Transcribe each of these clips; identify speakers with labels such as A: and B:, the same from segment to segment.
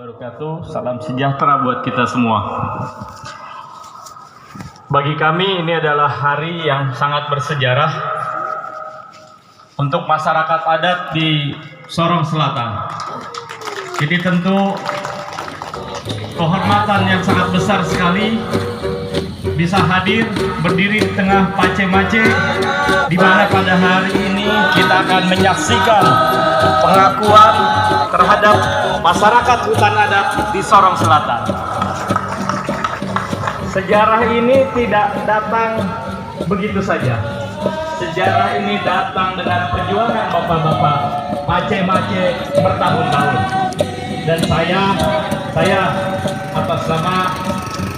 A: wabarakatuh. Salam sejahtera buat kita semua. Bagi kami ini adalah hari yang sangat bersejarah untuk masyarakat adat di Sorong Selatan. Jadi tentu kehormatan yang sangat besar sekali bisa hadir berdiri di tengah Pace-Mace, di mana pada hari ini kita akan menyaksikan pengakuan terhadap masyarakat hutan adat di Sorong Selatan. Sejarah ini tidak datang begitu saja. Sejarah ini datang dengan perjuangan bapak-bapak Pace-Mace bertahun-tahun. Dan saya atas nama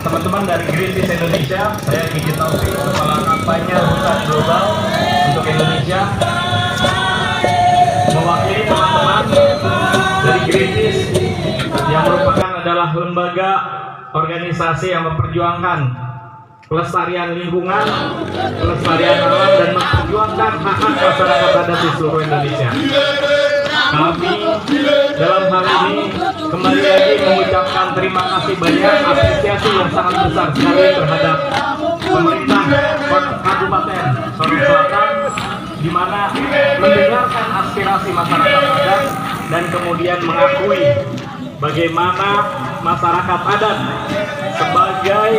A: teman-teman dari Greenpeace Indonesia, saya Kiki Taufik, Kepala Kampanye Hutan Global untuk Indonesia, mewakili teman-teman dari Greenpeace yang merupakan adalah lembaga organisasi yang memperjuangkan pelestarian lingkungan, pelestarian alam, dan memperjuangkan hak-hak masyarakat adat di seluruh Indonesia. Kami dalam hal ini kembali lagi mengucapkan terima kasih banyak, apresiasi yang sangat besar sekali terhadap pemerintah Kabupaten Sorong Selatan, di mana mendengarkan aspirasi masyarakat adat dan kemudian mengakui bagaimana masyarakat adat sebagai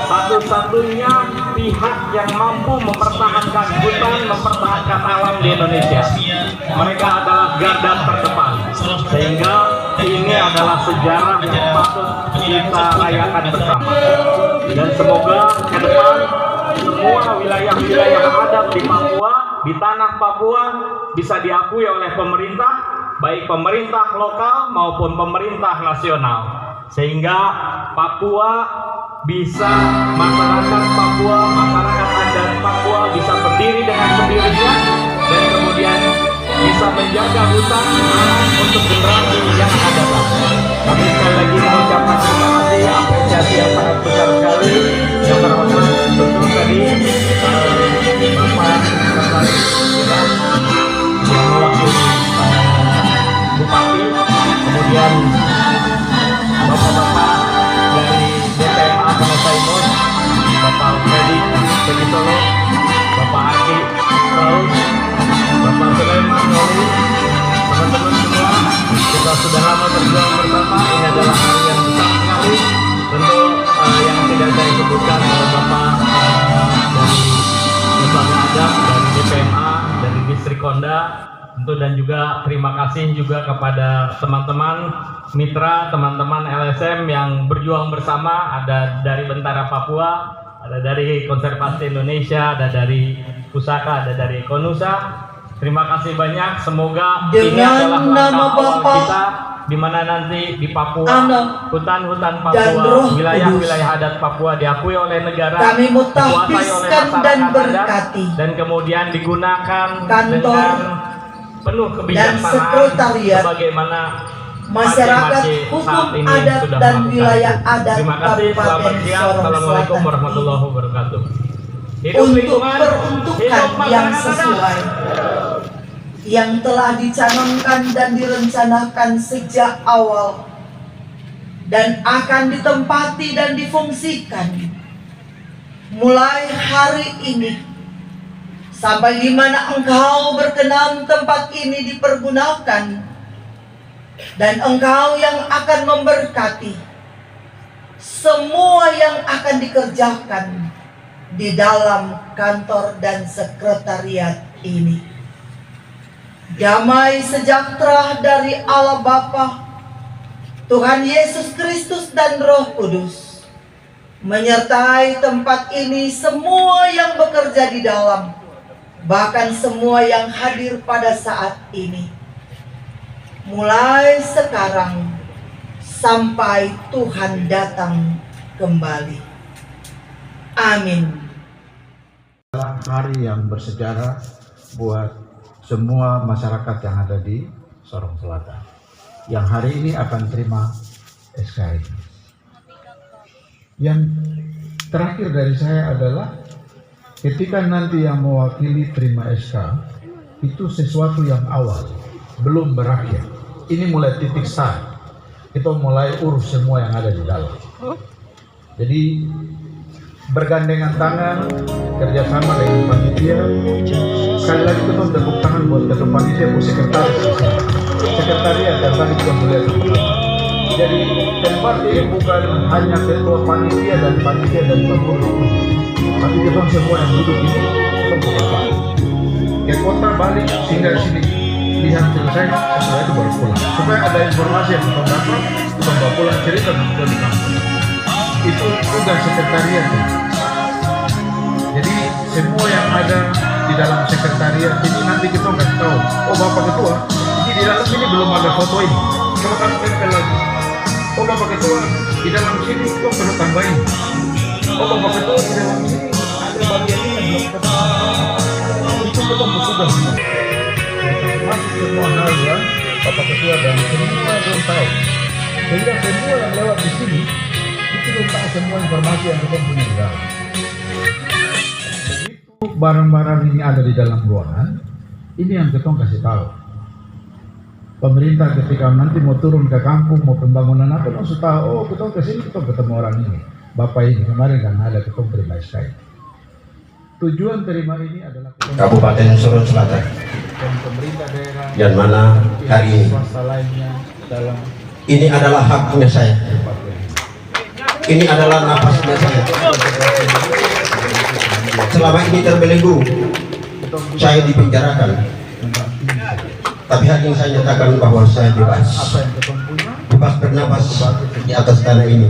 A: satu-satunya pihak yang mampu mempertahankan hutan, mempertahankan alam di Indonesia. Mereka adalah garda terdepan, sehingga ini adalah sejarah yang patut kita rayakan bersama. Dan semoga ke depan semua wilayah-wilayah adat di Papua, di tanah Papua, bisa diakui oleh pemerintah, baik pemerintah lokal maupun pemerintah nasional, sehingga Papua bisa, masyarakat Papua, masyarakat adat Papua bisa berdiri dengan sendirinya dan kemudian bisa menjaga hutan untuk generasi yang akan datang. Kami sekali lagi mengucapkan terima kasih, apresiasi yang sangat besar sekali. Yang terhormat tentu tadi Bapak yang mewakili Bupati, kemudian Bapak-bapak dari DPMA Kanosaimus, Bapak Freddy Pegitolo, Bapak Aki Raus, Bapak Sulaiman Noli, teman-teman semua, kita sudah lama berjuang bersama. Ini adalah hari yang besar sekali. Tentu yang tidak saya sebutkan adalah Bapak dari Lembaga Adat, dari DPMA, dari Distrik Konda, tentu, dan juga terima kasih juga kepada teman-teman mitra, teman-teman LSM yang berjuang bersama. Ada dari Bentara Papua, ada dari Konservasi Indonesia, ada dari Pusaka, ada dari Konusa. Terima kasih banyak. Semoga ini adalah langkah awal kita, di mana nanti di Papua, hutan-hutan Papua, wilayah-wilayah adat Papua diakui oleh negara,
B: kami
A: dikuasai oleh masyarakat
B: dan
A: adat, dan kemudian digunakan dengan penuh kebijaksanaan sebagaimana
B: masyarakat hukum adat dan wilayah adat
A: Terima kasih, selamat siang, assalamualaikum warahmatullahi wabarakatuh.
B: Untuk peruntukan yang sesuai, yang telah dicanangkan dan direncanakan sejak awal, dan akan ditempati dan difungsikan mulai hari ini sampai di mana Engkau berkenan tempat ini dipergunakan, dan Engkau yang akan memberkati semua yang akan dikerjakan di dalam kantor dan sekretariat ini. Damai sejahtera dari Allah Bapa, Tuhan Yesus Kristus dan Roh Kudus menyertai tempat ini, semua yang bekerja di dalam, bahkan semua yang hadir pada saat ini, mulai sekarang sampai Tuhan datang kembali. Amin.
C: Hari yang bersejarah buat semua masyarakat yang ada di Sorong Selatan, yang hari ini akan terima SK ini. Yang terakhir dari saya adalah ketika nanti yang mewakili terima SK, itu sesuatu yang awal, belum berakhir. Ini mulai titik start. kita mulai urus semua yang ada di dalam. Jadi bergandengan tangan, kerjasama dengan panitia. Sekali lagi kita tepuk tangan buat ketua panitia, bu sekretariat dan tadi kita melihat. Jadi tempat ini bukan hanya ketua panitia dan pengurus, tapi kita semua yang duduk ini kita bekerja. Ke kota balik sehingga sini lihat selesai, setelah itu baru pulang. Supaya ada informasi yang kita dapat, kita bawa pulang cerita kita di kampung. Itu tugas sekretariat. Jadi semua yang ada di dalam sekretariat ini nanti kita nggak tahu. Oh Bapak Ketua, ini di dalam ini belum ada foto ini. Coba kan tempel lagi. Oh Bapak Ketua, di dalam sini kita perlu tambahin. Oh Bapak Ketua, di dalam sini ada bagian ini yang belum kita tahu. Itu kita bertugas. Masuk semua hal yang Bapak Ketua dan semua belum tahu. Sehingga semua yang lewat di sini itu belum tahu semua informasi yang kita punya di dalam. Begitu barang-barang ini ada di dalam ruangan, ini yang kita kasih tahu. Pemerintah ketika nanti mau turun ke kampung, mau pembangunan apa, langsung tahu, oh kita kesini, kita ketemu orang ini. Bapak ini kemarin kan ada kita terima SKI. Tujuan terima ini adalah
D: Kabupaten Sorong Selatan,
C: dan pemerintah daerah
D: yang mana hari ini
C: swasta lainnya dalam
D: ini adalah haknya saya, ini adalah napasnya saya. Selama ini terbelenggu, saya dipenjarakan, tapi hari ini saya nyatakan bahwa saya bebas bernapas di atas tanah ini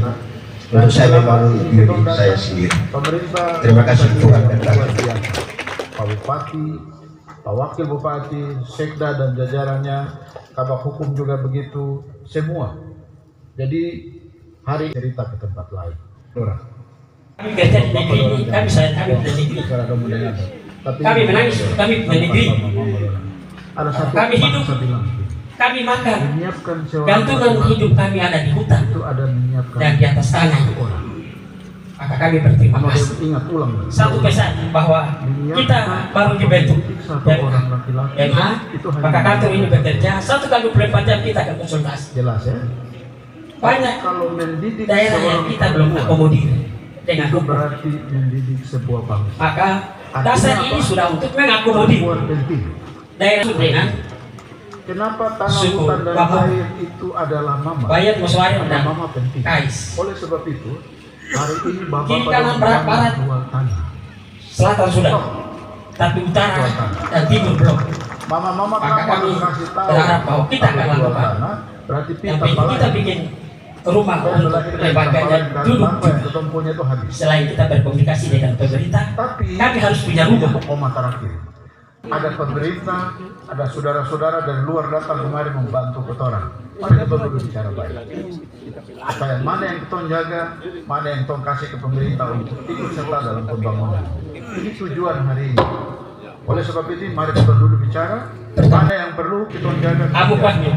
D: untuk saya membangun diri saya sendiri. Terima kasih Tuhan dan Rakyat.
C: Pak Bupati, Pak Wakil Bupati, Sekda dan jajarannya, Kabak Hukum juga begitu, semua. Jadi hari cerita ke tempat lain. Lurah.
E: Kami kerja di negeri ini, kami di negeri. Kami menangis, kami di negeri.
C: Ada satu
E: Kami hidup, kami makan. Gantungan hidup kami ada di hutan dan di atas tanah. Maka kami berterima kasih. Satu pesan bahwa kita baru dibentuk MH, maka kantor ini bekerja 1 kali 24 jam kita akan konsultasi.
C: Jelas ya.
E: Banyak daerah yang kita belum akomodir dengan
C: itu berarti mendidik sebuah bangsa.
E: Maka dasar ini sudah untuk mengakomodir daerah dengan
C: kenapa tanah
E: suku
C: hutan dan
E: Bapak
C: air itu adalah mama?
E: Bayat Muswari dan
C: Mama penting.
E: Kais.
C: Oleh sebab itu hari ini Bapak
E: Kiri kanan barat
C: jual tanah.
E: selatan sudah, tapi utara dan timur belum.
C: Mama
E: Maka
C: kamu
E: kami
C: harus kasih tahu
E: berharap bahwa kita akan
C: jual
E: lakukan.
C: tanah, berarti
E: Yang penting kita bikin rumah untuk lembaga duduk.
C: Ketumpunya itu habis.
E: Selain kita berkomunikasi dengan pemerintah,
C: Tapi
E: kami harus punya rumah.
C: koma terakhir. Ada pemerintah, ada saudara-saudara dari luar datang kemari membantu kotoran. Mari kita dulu bicara baik. Supaya mana yang kita jaga, mana yang kita kasih ke pemerintah untuk ikut serta dalam pembangunan. Ini tujuan hari ini. Oleh sebab itu, mari kita dulu bicara. Mana yang perlu kita jaga.
E: Abu Fahmi.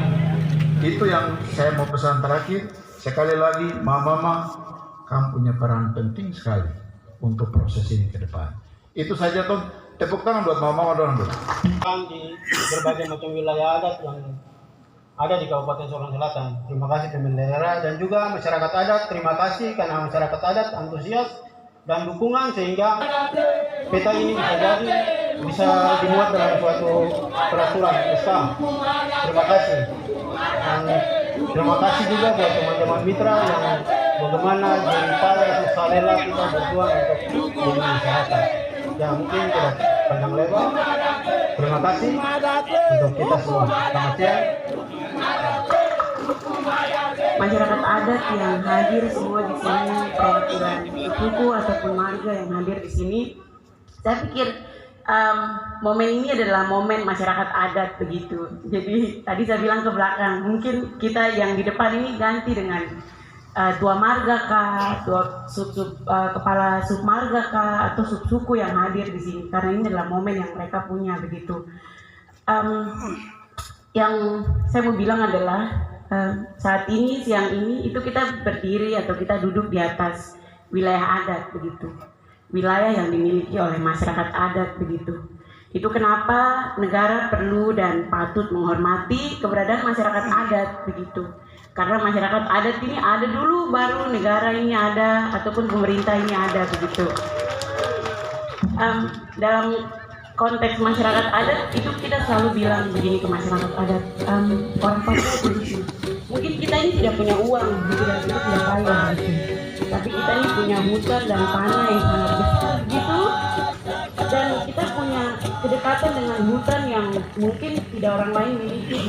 C: Itu yang saya mau pesan terakhir. Sekali lagi, Mama, kamu punya peran penting sekali untuk proses ini ke depan. Itu saja toh. Tepuk tangan buat Mama dong.
F: Di berbagai macam wilayah adat yang ada di Kabupaten Sorong Selatan. Terima kasih pemerintah daerah dan juga masyarakat adat. Terima kasih karena masyarakat adat antusias dan dukungan sehingga peta ini bisa dimuat dalam suatu peraturan SK. Terima kasih. Dan terima kasih juga buat teman-teman mitra yang bagaimana daripada sukarela kita berjuang untuk jadi masyarakat. Ya mungkin tidak panjang lebar. Terima kasih untuk kita semua. Selamat siang.
G: Masyarakat adat yang hadir semua di sini, perwakilan suku ataupun marga yang hadir di sini, saya pikir momen ini adalah momen masyarakat adat begitu. Jadi tadi saya bilang ke belakang, mungkin kita yang di depan ini ganti dengan tua marga kah, kepala sub marga kah, atau sub suku yang hadir di sini, karena ini adalah momen yang mereka punya begitu. Yang saya mau bilang adalah saat ini, siang ini, itu kita berdiri atau kita duduk di atas wilayah adat begitu, wilayah yang dimiliki oleh masyarakat adat begitu. Itu kenapa negara perlu dan patut menghormati keberadaan masyarakat adat begitu. Karena masyarakat adat ini ada dulu, baru negara ini ada ataupun pemerintah ini ada begitu. Dalam konteks masyarakat adat itu kita selalu bilang begini ke masyarakat adat, orang Papua begitu. Mungkin kita ini tidak punya uang, kita tidak kaya gitu. Tapi kita ini punya hutan dan tanah yang sangat besar gitu. Dan kita punya kedekatan dengan hutan yang mungkin tidak orang lain miliki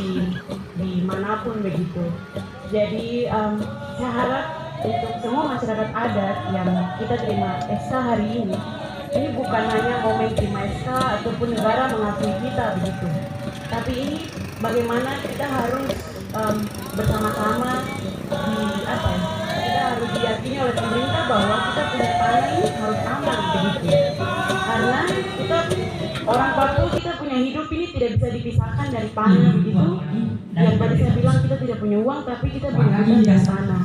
G: di manapun begitu. Jadi saya harap untuk semua masyarakat adat yang kita terima SK hari ini bukan hanya momen terima SK ataupun negara mengakui kita begitu. Tapi ini bagaimana kita harus bersama-sama kita harus diyakini oleh pemerintah bahwa kita punya tanah ini harus aman begitu. Karena kita orang Papua, kita punya hidup ini tidak bisa dipisahkan dari tanah begitu. Yang tadi saya bilang kita tidak punya uang, tapi kita punya hutan dan tanah.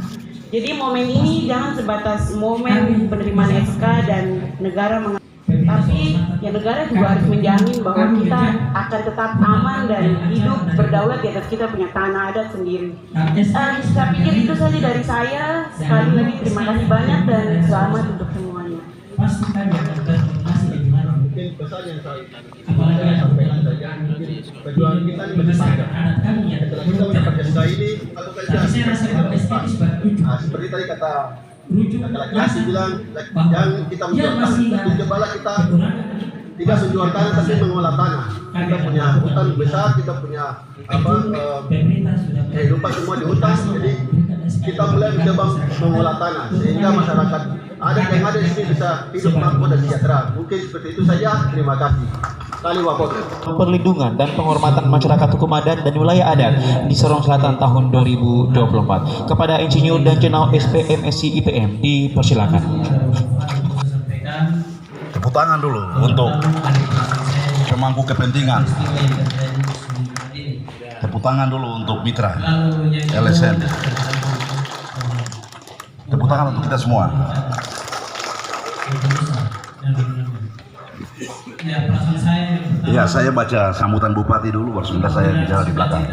G: Jadi momen ini jangan sebatas momen penerimaan SK dan negara tapi ya negara juga harus menjamin bahwa kita akan tetap aman dan hidup berdaulat di atas kita punya tanah adat sendiri. Saya pikir itu saja dari saya. Sekali lagi terima kasih banyak dan selamat untuk semuanya.
D: Mungkin pesan yang saya sampaikan saja, mungkin perjuangan kita ini masih panjang. Setelah kita mendapat SK ini, seperti tadi kata laki-laki bilang, yang kita menjual tanah, cobalah kita tidak menjual tanah tapi mengolah tanah. Kita punya hutan besar, kita punya kehidupan semua di hutan, jadi kita mulai mencoba mengolah tanah sehingga masyarakat adat yang ada di sini bisa hidup makmur dan sejahtera. Mungkin seperti itu saja. Terima kasih.
H: Perlindungan dan penghormatan masyarakat hukum adat dan wilayah adat di Sorong Selatan tahun 2024. Kepada Insinyur dan Jenderal SPM SI IPM dipersilakan.
I: Tepuk tangan dulu untuk pemangku kepentingan. Tepuk tangan dulu untuk mitra LSM. Tepuk tangan untuk kita semua. Ya, saya baca sambutan Bupati dulu, baru sebentar saya bicara di belakang.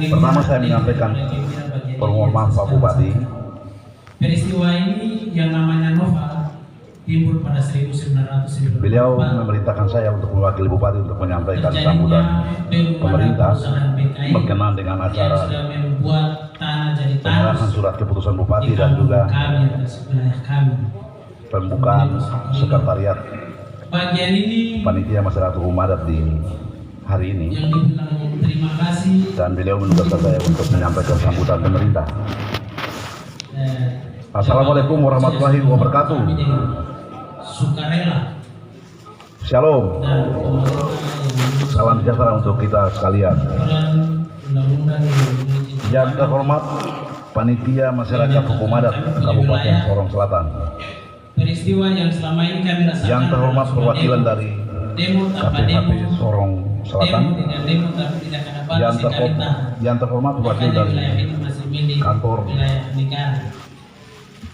I: Pertama saya menyampaikan permohonan Pak Bupati.
E: Peristiwa ini yang namanya Nova timbul pada 1990.
I: Beliau memerintahkan saya untuk mewakili Bupati untuk menyampaikan sambutan pemerintah berkenaan dengan acara penyerahan surat keputusan Bupati dan juga pembukaan sekretariat panitia masyarakat hukum adat di hari ini, dan beliau menugaskan saya untuk menyampaikan sambutan pemerintah. Assalamualaikum warahmatullahi wabarakatuh. Shalom. Salam sejahtera untuk kita sekalian. Yang terhormat Panitia Masyarakat Hukum Adat Kabupaten Sorong Selatan.
E: Peristiwa yang selama ini kami rasakan.
I: Yang terhormat perwakilan dari KPHP Sorong Selatan. Yang terhormat perwakilan dari kantor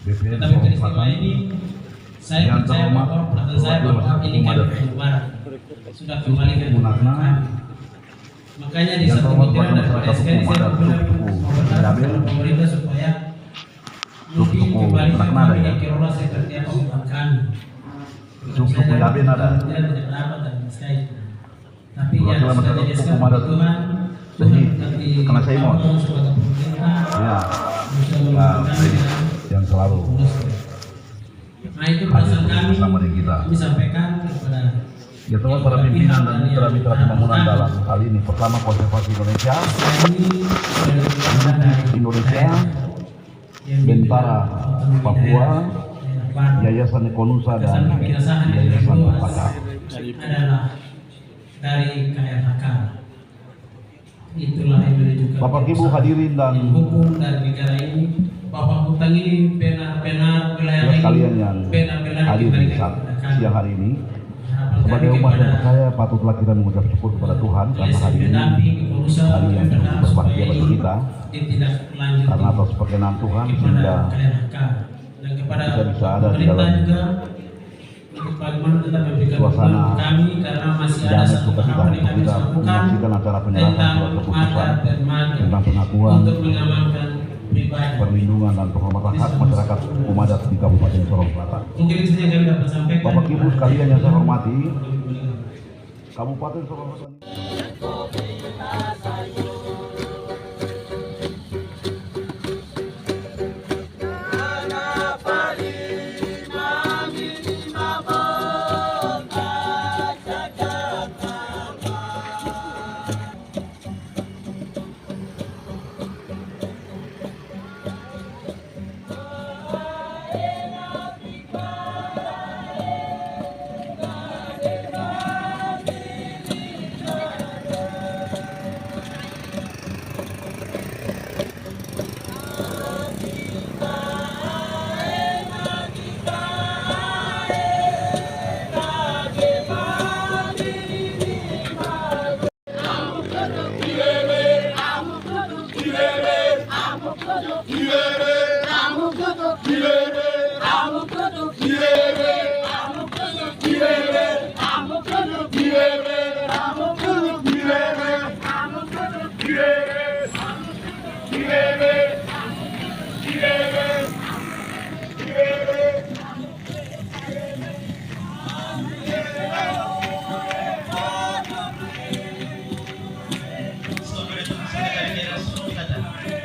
I: BPN Sorong Selatan. Yang terhormat perwakilan Hukum Adat
E: sudah kembali ke
I: Munakna.
E: Makanya di satu putaran dari SK ini saya pemerintah supaya mungkin kembali ke rola seperti apa umat kami.
I: Suku Yaben ada.
E: Tapi ya sudah jadi SK Tuhan
I: karena saya mau. Ya. Yang selalu.
E: Nah itu perasaan kami
I: sama dengan kita.
E: Kami sampaikan kepada
I: ya teman para pimpinan dan mitra-mitra pembangunan dalam hal ini. Pertama Konservasi Indonesia, Bentara Papua, Yayasan Ekonusa dan Yayasan Paka.
E: Adalah dari KRHK. Itulah yang menunjukkan
I: Bapak Ibu hadirin dan
E: hukum dari negara ini. Bapak Hutan ini benar-benar wilayah
I: sekalian yang hadir di siang hari ini. Sebagai umat yang percaya, patutlah kita mengucap syukur kepada Tuhan karena hari ini hari yang cukup berbahagia bagi kita, karena atas perkenan Tuhan sehingga kita bisa ada di dalam suasana damai sukacita untuk kita menyaksikan acara penyerahan surat keputusan tentang pengakuan, perlindungan dan penghormatan hak masyarakat hukum adat di Kabupaten Sorong Selatan. Bapak Ibu sekalian yang saya hormati, Kabupaten Sorong Selatan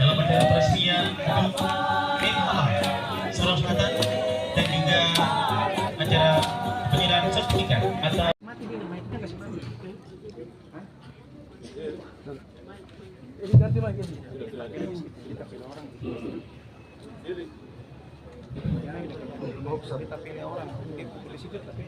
H: dalam acara peresmian Sorong Selatan dan juga acara penyerahan sertifikat atas
C: kita pilih orang, di situ tapi